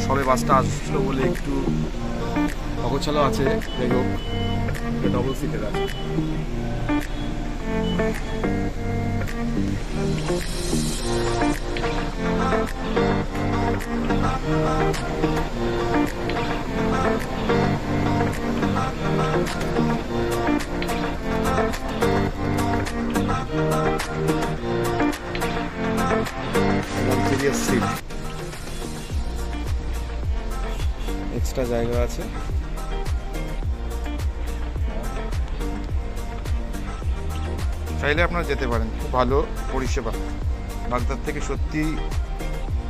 সবে বাসটা আসছিল বলে একটু অগোছালো আছে, যাই হোক ডবল সিটের আছে। এক্সট্রা জায়গা আছে। চাইলে আপনারা যেতে পারেন, খুব ভালো পরিষেবা। বাগদাদ থেকে সত্যি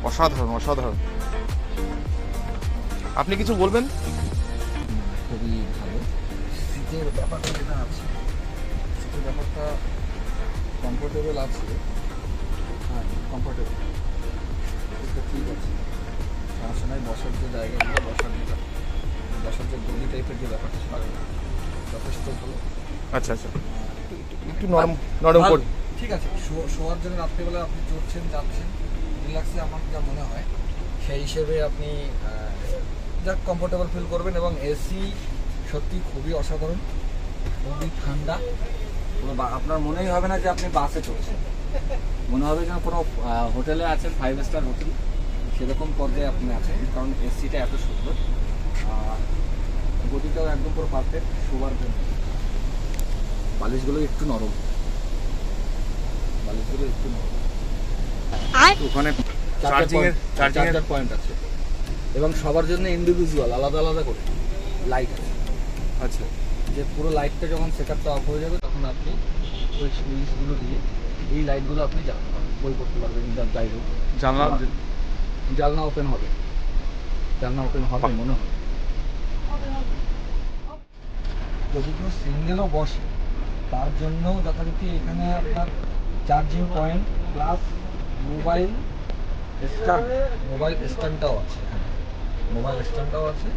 অসাধারণ অসাধারণ। আপনি কিছু বলবেন? খুবই ভালো। সিটের ব্যাপারটা যেটা আছে, সিটের ব্যাপারটা কমফোর্টেবল আছে। হ্যাঁ, কমফোর্টেবল, এটা ঠিক আছে, সমস্যা নাই। বসার যে জায়গাগুলো, বসার যে গলি টাইপের যে ব্যাপারটা, সেটা যথেষ্ট ভালো। আচ্ছা আচ্ছা, একটু নরম নরম করে, ঠিক আছে। শোয়ার জন্য রাত্রিবেলা আপনি চড়ছেন যাচ্ছেন রিল্যাক্সে, আমার যা মনে হয় সেই হিসেবে আপনি যা কমফোর্টেবল ফিল করবেন। এবং এসি সত্যি খুবই অসাধারণ, খুবই ঠান্ডা। আপনার মনেই হবে না যে আপনি বাসে চলছেন, মনে হবে যেন কোনো হোটেলে আছেন, 5 স্টার হোটেল, সেরকম পর্যায়ে আপনি আছেন। কারণ এসিটা এত সুন্দর, গতিটাও একদম পুরো পারফেক্ট শোবার জন্য। বালিশগুলো একটু নরম, ওখানে চার্জিং পয়েন্ট আছে এবং সবার জন্য ইন্ডিভিজুয়াল আলাদা আলাদা করে লাইট আছে। আচ্ছা, যে পুরো লাইটটা যখন সেটআপটা অফ হয়ে যাবে তখন আপনি ওই সুইচগুলো দিয়ে এই লাইটগুলো আপনি বই করতে পারবেন। যাই হোক, জানলা ওপেন হবে মনে হয়। যদি কেউ সিঙ্গেলও বসে তার জন্য যথারীতি এখানে আপনার চার্জিং পয়েন্ট প্লাস মোবাইল স্ট্যান্ডটাও আছে। মোবাইল স্ট্যান্ডটাও আছে,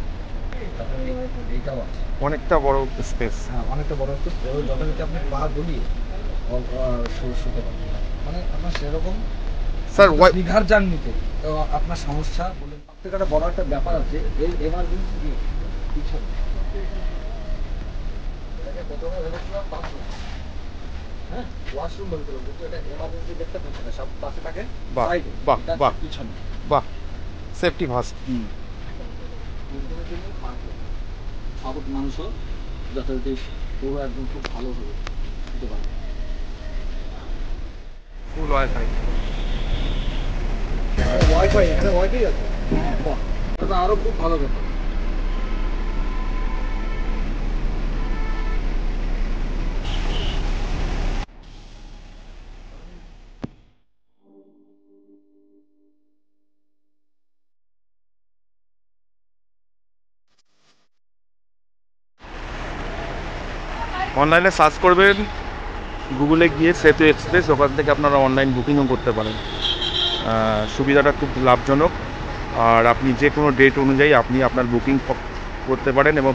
এইটাও আছে। অনেকটা বড় স্পেস। হ্যাঁ, অনেকটা বড় স্পেস। যথারীতি আপনি পা গলিয়ে শুতে পারবেন। মানে আপনার সেরকম স্যার দীঘার জার্নিতে আপনার সমস্যা বলে একটা বড় একটা ব্যাপার আছে। এই এমার্জেন্সি পিছনে প্রথমে ভেবেছিলাম বাথরুম, হ্যাঁ ওয়াশরুম বলছিলাম, কিন্তু এটা এমার্জেন্সি দেখতে পিছনে সব পাশে থাকে। বাহ পিছনে, বাহ, সেফটি ফার্স্ট। সব মানুষও যথারীতি পুরো একদম খুব ভালো হবে দিতে পারবে। ফুল ওয়াইফাই এখানে ওয়াইফাই আছে, বাহ, আরো খুব ভালো ব্যাপার। অনলাইনে সার্চ করবেন, গুগলে গিয়ে সেতু এক্সপ্রেস, ওখান থেকে আপনারা অনলাইন বুকিংও করতে পারেন। সুবিধাটা খুব লাভজনক। আর আপনি যে কোনো ডেট অনুযায়ী আপনি আপনার বুকিং করতে পারেন এবং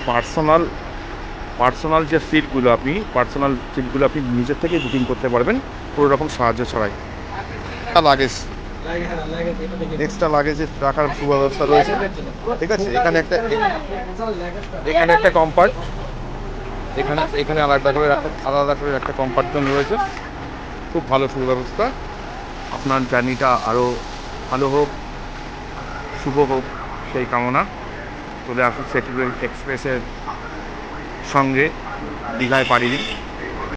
পার্সোনাল যে সিটগুলো আপনি নিজের থেকেই বুকিং করতে পারবেন কোনো রকম সাহায্য ছাড়াই। এক্সট্রা লাগেজের রাখার সুব্যবস্থা রয়েছে, ঠিক আছে। এখানে একটা কম্পার্ট, এখানে আলাদা করে একটা কম্পার্টমেন্ট রয়েছে। খুব ভালো সুব্যবস্থা। আপনার জার্নিটা আরও ভালো হোক, শুভ হোক সেই কামনা। চলে আসুন সেতু এক্সপ্রেসের সঙ্গে দীঘায় পাড়ি দিন।